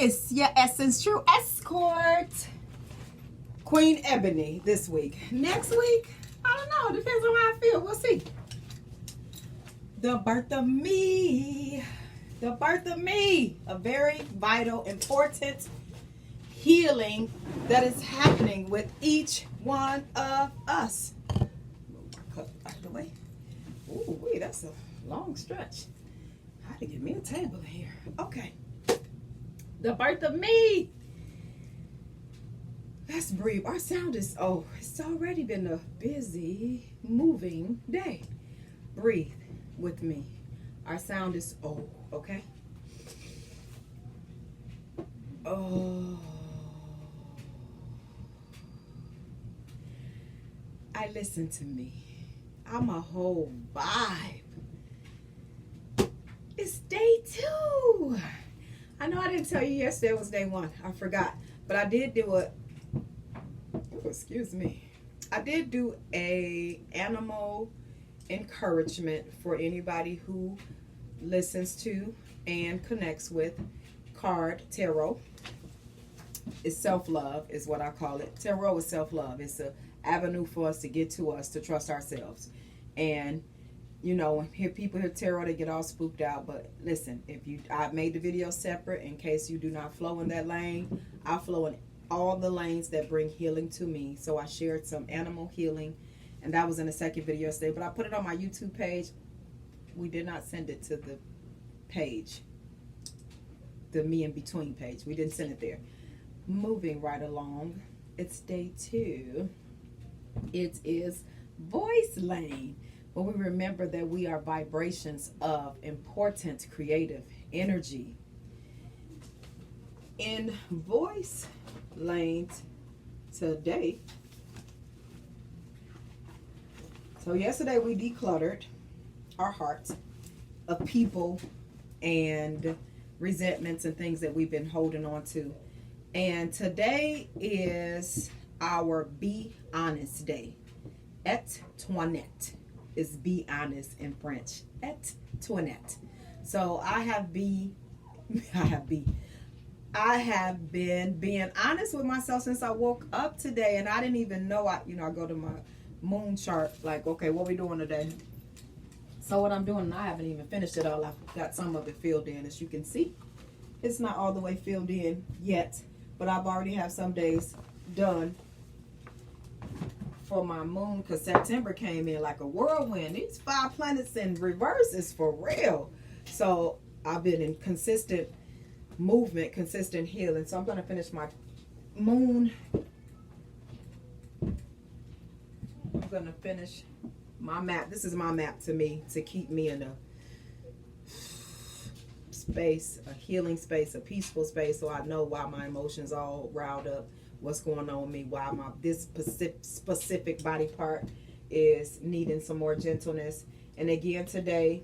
It's your Essence True Escort, Queen Ebony, this week. Next week, I don't know. Depends on how I feel. We'll see. The birth of me. The birth of me. A very vital, important healing that is happening with each one of us. Move my cup out of the way. Ooh, wait, that's a long stretch. I had to get me a table in here. Okay. The birth of me. Let's breathe. Our sound is, it's already been a busy, moving day. Breathe with me. Our sound is okay? I listen to me. I'm a whole vibe. It's day 2. I know I didn't tell you yesterday was day 1. I forgot. But I did do I did do a animal encouragement for anybody who listens to and connects with card tarot. It's self-love is what I call it. Tarot is self-love. It's an avenue for us to get to us, to trust ourselves. And you know, when people hear tarot, they get all spooked out. But listen, I made the video separate in case you do not flow in that lane. I flow in all the lanes that bring healing to me. So I shared some animal healing, and that was in the second video yesterday. But I put it on my YouTube page. We did not send it to the page, the Me in Between page. We didn't send it there. Moving right along, it's day 2. It is voice lane. But we remember that we are vibrations of important creative energy. In voice lane today, so yesterday we decluttered our hearts of people and resentments and things that we've been holding on to. And today is our Be Honest Day. Et Toinette is be honest in French. Et Toinette. So I have been being honest with myself since I woke up today, and I didn't even know. I go to my moon chart, like, okay, what we doing today? So what I'm doing, and I haven't even finished it all. I've got some of it filled in, as you can see. It's not all the way filled in yet, but I've already have some days done for my moon, because September came in like a whirlwind. These 5 planets in reverse is for real. So I've been in consistent movement, consistent healing. So I'm going to finish my moon. I'm going to finish my map. This is my map to me, to keep me in a space, a healing space, a peaceful space, so I know why my emotions all riled up, what's going on with me, why this specific body part is needing some more gentleness. And again, today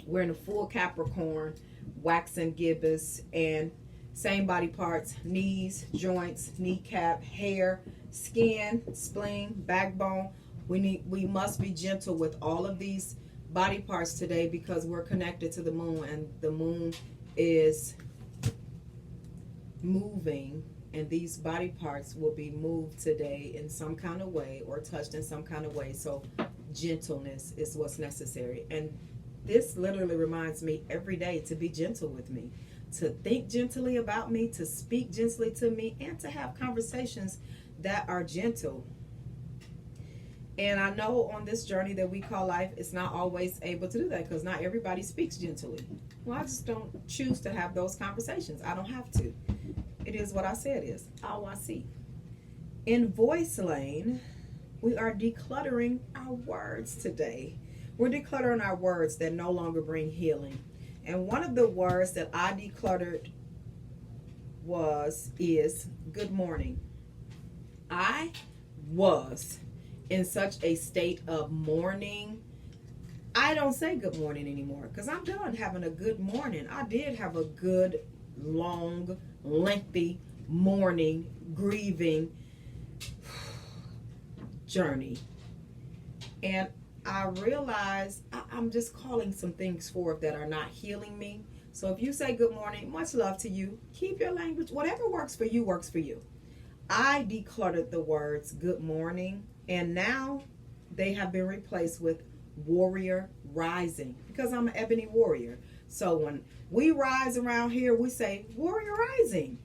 we're in a full Capricorn, waxing gibbous, and same body parts: knees, joints, kneecap, hair, skin, spleen, backbone. We must be gentle with all of these body parts today, because we're connected to the moon, and the moon is moving, and these body parts will be moved today in some kind of way, or touched in some kind of way. So gentleness is what's necessary. And this literally reminds me every day to be gentle with me, to think gently about me, to speak gently to me, and to have conversations that are gentle. And I know on this journey that we call life, it's not always able to do that, because not everybody speaks gently. Well, I just don't choose to have those conversations. I don't have to. It is what I said is. All I see. In voice lane, we are decluttering our words today. We're decluttering our words that no longer bring healing. And one of the words that I decluttered is good morning. I was in such a state of mourning. I don't say good morning anymore, because I'm done having a good morning. I did have a good, long, lengthy mourning, grieving journey. And I realized I'm just calling some things forth that are not healing me. So if you say good morning, much love to you. Keep your language. Whatever works for you works for you. I decluttered the words good morning, and now they have been replaced with warrior rising, because I'm an ebony warrior. So when we rise around here, we say warrior rising.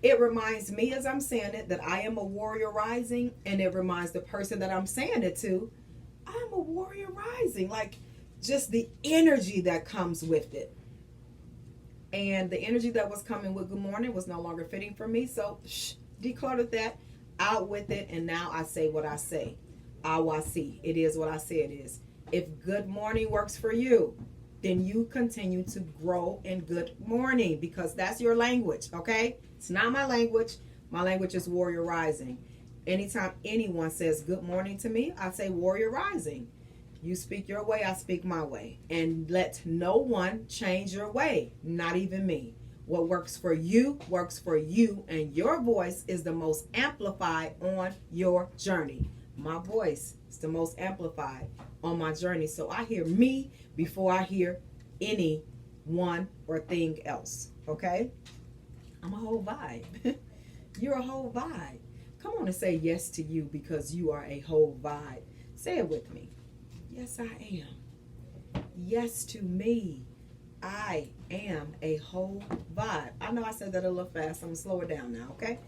It reminds me as I'm saying it that I am a warrior rising, and it reminds the person that I'm saying it to, I'm a warrior rising. Like, just the energy that comes with it. And the energy that was coming with good morning was no longer fitting for me. So decluttered that, out with it, and now I say what I say. vOICE. It is what I say it is. If good morning works for you, then you continue to grow in good morning, because that's your language, okay? It's not my language. My language is warrior rising. Anytime anyone says good morning to me, I say warrior rising. You speak your way, I speak my way. And let no one change your way, not even me. What works for you, and your voice is the most amplified on your journey. My voice is the most amplified on my journey. So I hear me before I hear anyone or thing else, okay? I'm a whole vibe. You're a whole vibe. Come on and say yes to you, because you are a whole vibe. Say it with me. Yes, I am. Yes to me. I am a whole vibe. I know I said that a little fast. I'm going to slow it down now, okay?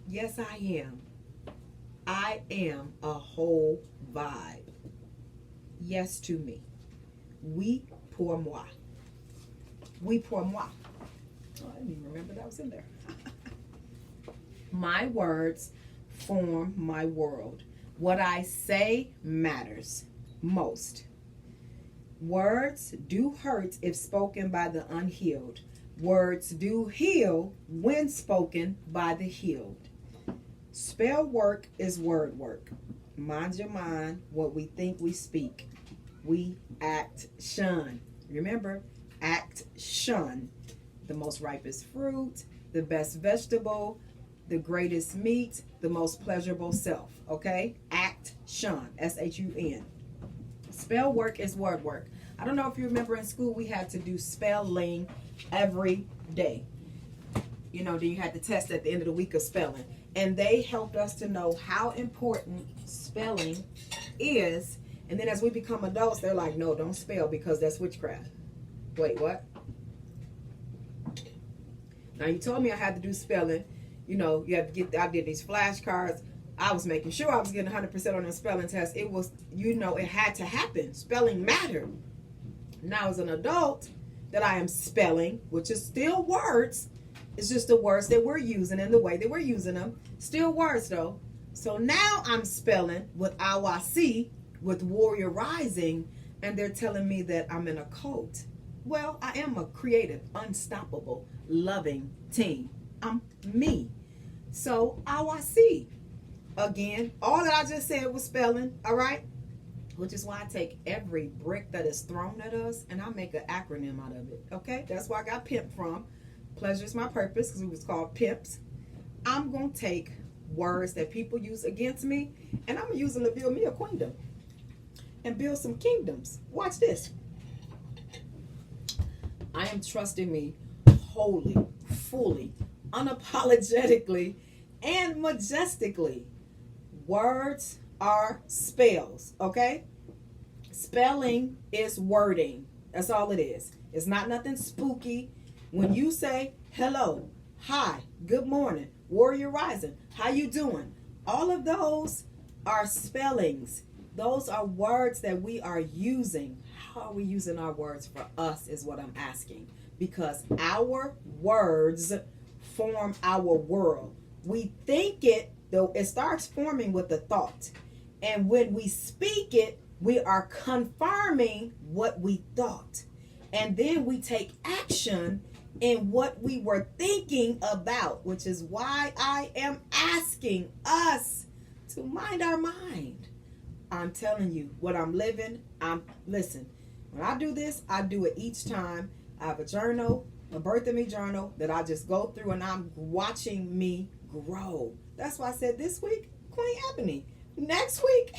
Yes, I am. I am a whole vibe. Yes to me. Oui pour moi. Oui pour moi. Oh, I didn't even remember that was in there. My words form my world. What I say matters most. Words do hurt if spoken by the unhealed. Words do heal when spoken by the healed. Spell work is word work. Mind your mind what we think we speak. We act shun. Remember, act shun. The most ripest fruit, the best vegetable, the greatest meat, the most pleasurable self. Okay? Act shun. S-H-U-N. Spell work is word work. I don't know if you remember in school we had to do spelling every day. You know, then you had to test at the end of the week of spelling. And they helped us to know how important spelling is. And then as we become adults, they're like, no, don't spell because that's witchcraft. Wait, what? Now, you told me I had to do spelling. You know, you had to get, I did these flashcards. I was making sure I was getting 100% on the spelling test. It was, you know, it had to happen. Spelling mattered. Now, as an adult, that I am spelling, which is still words. It's just the words that we're using and the way that we're using them. Still words, though. So now I'm spelling with vOICE, with Warrior Rising, and they're telling me that I'm in a cult. Well, I am a creative, unstoppable, loving teen. I'm me. So vOICE. Again, all that I just said was spelling, all right? Which is why I take every brick that is thrown at us and I make an acronym out of it, okay? That's where I got pimp from. Pleasure is my purpose, because it was called pimps. I'm going to take words that people use against me, and I'm going to use them to build me a queendom and build some kingdoms. Watch this. I am trusting me wholly, fully, unapologetically, and majestically. Words are spells, okay? Spelling is wording. That's all it is. It's not nothing spooky. When you say hello, hi, good morning, Warrior Rising, how you doing? All of those are spellings. Those are words that we are using. How are we using our words for us is what I'm asking. Because our words form our world. We think it, though it starts forming with the thought. And when we speak it, we are confirming what we thought. And then we take action in what we were thinking about, which is why I am asking us to mind our mind. I'm telling you what I'm living. Listen, when I do this, I do it each time. I have a journal, a Birthof ME journal that I just go through, and I'm watching me grow. That's why I said this week, Queen Ebony. Next week,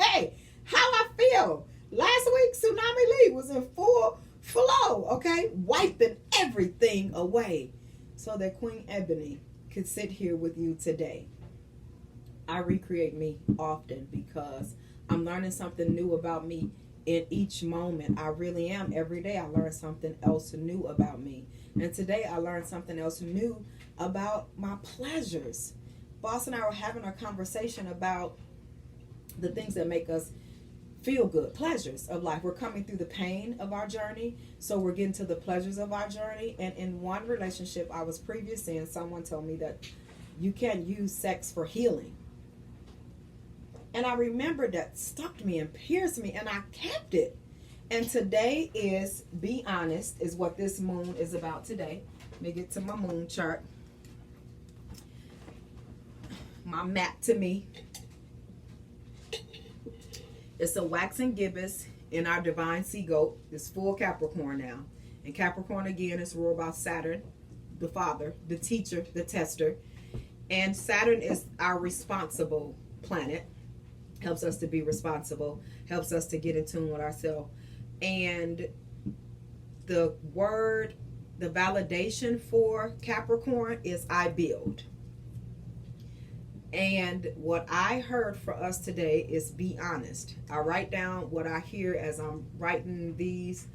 hey, how I feel. Last week, Tsunami Lee was in full flow, okay? Wiping everything away so that Queen Ebony could sit here with you today. I recreate me often because I'm learning something new about me in each moment. I really am. Every day I learn something else new about me. And today I learned something else new about my pleasures. Boss and I were having a conversation about the things that make us feel good, pleasures of life. We're coming through the pain of our journey, so we're getting to the pleasures of our journey. And in one relationship I was previous in, someone told me that you can't use sex for healing. And I remember that stuck to me and pierced me, and I kept it. And today is Be Honest, is what this moon is about today. Let me get to my moon chart. My map to me. It's a waxing gibbous in our divine sea goat. It's full Capricorn now. And Capricorn again is ruled by Saturn, the father, the teacher, the tester. And Saturn is our responsible planet. Helps us to be responsible. Helps us to get in tune with ourselves. And the word, the validation for Capricorn is I build. And what I heard for us today is be honest. I write down what I hear as I'm writing these.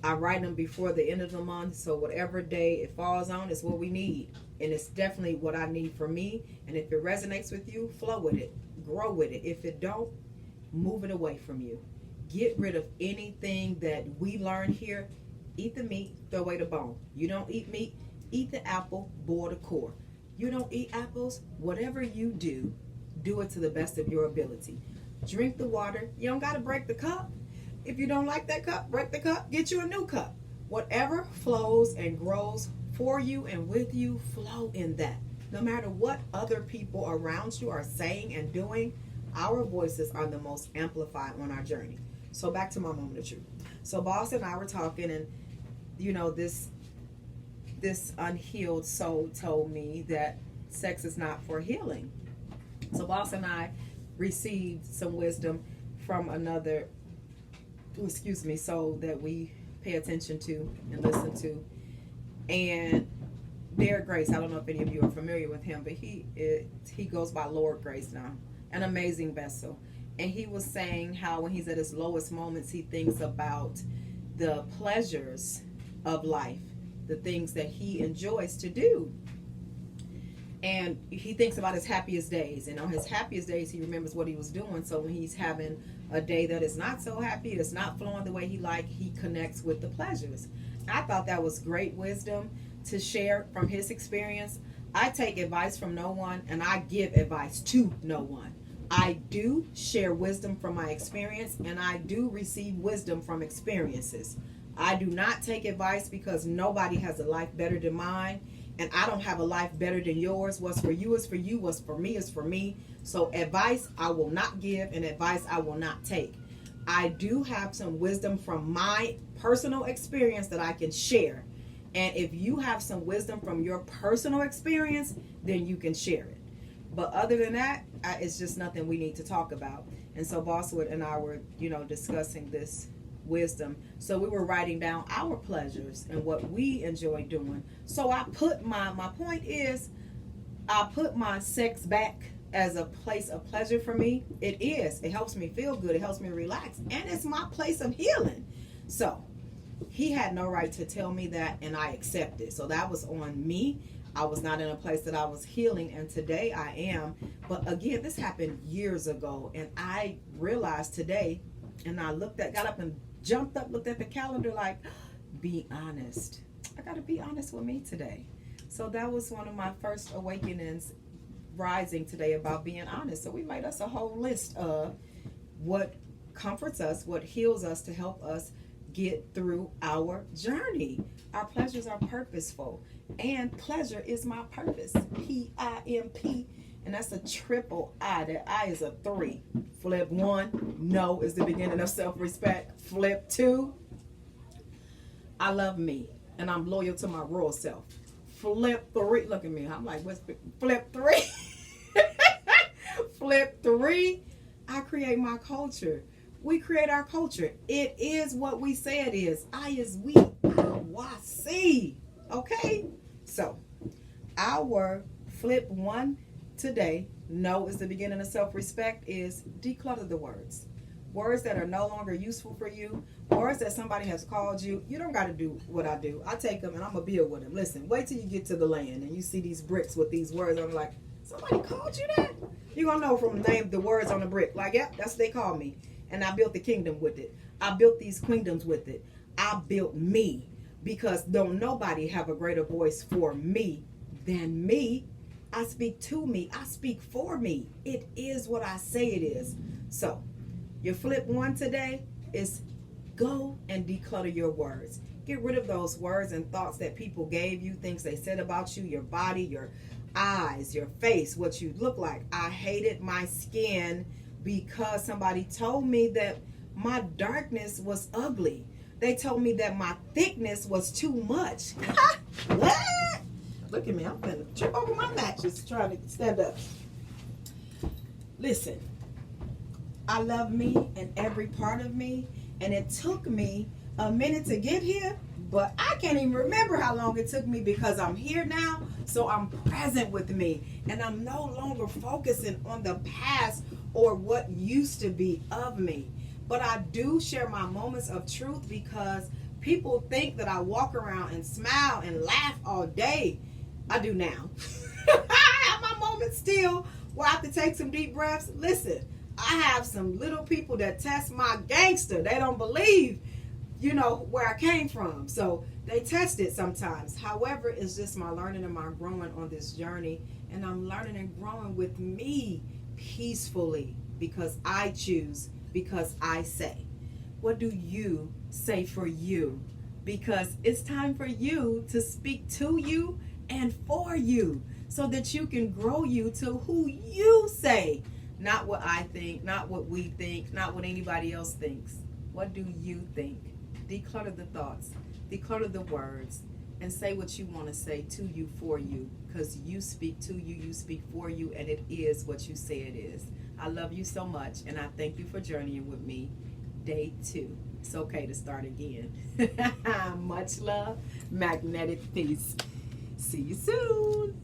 I write them before the end of the month. So whatever day it falls on is what we need. And it's definitely what I need for me. And if it resonates with you, flow with it. Grow with it. If it don't, move it away from you. Get rid of anything that we learn here. Eat the meat, throw away the bone. You don't eat meat, eat the apple, boil the core. You don't eat apples, whatever you do, do it to the best of your ability. Drink the water. You don't got to break the cup. If you don't like that cup, break the cup, get you a new cup. Whatever flows and grows for you and with you, flow in that. No matter what other people around you are saying and doing, our voices are the most amplified on our journey. So back to my moment of truth. So Boss and I were talking, and you know, this unhealed soul told me that sex is not for healing. So Boss and I received some wisdom from another, soul that we pay attention to and listen to. And Derek Grace, I don't know if any of you are familiar with him, but he goes by Lord Grace now. An amazing vessel. And he was saying how when he's at his lowest moments, he thinks about the pleasures of life, the things that he enjoys to do. And he thinks about his happiest days. And on his happiest days, he remembers what he was doing. So when he's having a day that is not so happy, it's not flowing the way he liked, he connects with the pleasures. I thought that was great wisdom to share from his experience. I take advice from no one, and I give advice to no one. I do share wisdom from my experience, and I do receive wisdom from experiences. I do not take advice because nobody has a life better than mine, and I don't have a life better than yours. What's for you is for you. What's for me is for me. So advice I will not give, and advice I will not take. I do have some wisdom from my personal experience that I can share. And if you have some wisdom from your personal experience, then you can share it. But other than that, it's just nothing we need to talk about. And so Bosswood and I were, discussing this wisdom. So we were writing down our pleasures and what we enjoy doing. So I put my point is, I put my sex back as a place of pleasure for me. It is. It helps me feel good. It helps me relax. And it's my place of healing. So he had no right to tell me that, and I accept it. So that was on me. I was not in a place that I was healing, and today I am. But again, this happened years ago, and I realized today, and I got up and jumped up, looked at the calendar like, be honest. I got to be honest with me today. So that was one of my first awakenings rising today about being honest. So we made us a whole list of what comforts us, what heals us to help us get through our journey. Our pleasures are purposeful, and pleasure is my purpose. P-I-M-P, and that's a triple I. That I is a 3. Flip 1, no is the beginning of self-respect. Flip 2, I love me, and I'm loyal to my royal self. Flip 3, look at me. I'm like, what's flip 3? Flip 3, I create my culture. We create our culture. It is what we say it is. I is we. I Okay? So, our flip one today, no is the beginning of self-respect, is declutter the words. Words that are no longer useful for you, words that somebody has called you. You don't got to do what I do. I take them and I'm going to build with them. Listen, wait till you get to the land and you see these bricks with these words. I'm like, somebody called you that? You're going to know from the name, the words on the brick. Like, yeah, that's what they call me. And I built the kingdom with it. I built these kingdoms with it. I built me, because don't nobody have a greater voice for me than me. I speak to me. I speak for me. It is what I say it is. So, your flip one today is go and declutter your words. Get rid of those words and thoughts that people gave you, things they said about you, your body, your eyes, your face, what you look like. I hated my skin because somebody told me that my darkness was ugly. They told me that my thickness was too much. What? Look at me. I'm going to trip over my mattress trying to stand up. Listen. I love me and every part of me, and it took me a minute to get here, but I can't even remember how long it took me, because I'm here now, so I'm present with me, and I'm no longer focusing on the past or what used to be of me. But I do share my moments of truth, because people think that I walk around and smile and laugh all day. I do now. I have my moments still where I have to take some deep breaths. Listen, I have some little people that test my gangster. They don't believe, where I came from. So they test it sometimes. However, it's just my learning and my growing on this journey. And I'm learning and growing with me peacefully, because I choose, because I say. What do you say for you? Because it's time for you to speak to you and for you, so that you can grow you to who you say. Not what I think, not what we think, not what anybody else thinks. What do you think? Declutter the thoughts, declutter the words, and say what you want to say to you, for you, because you speak to you, you speak for you, and it is what you say it is. I love you so much, and I thank you for journeying with me. Day 2. It's okay to start again. Much love, magnetic peace. See you soon.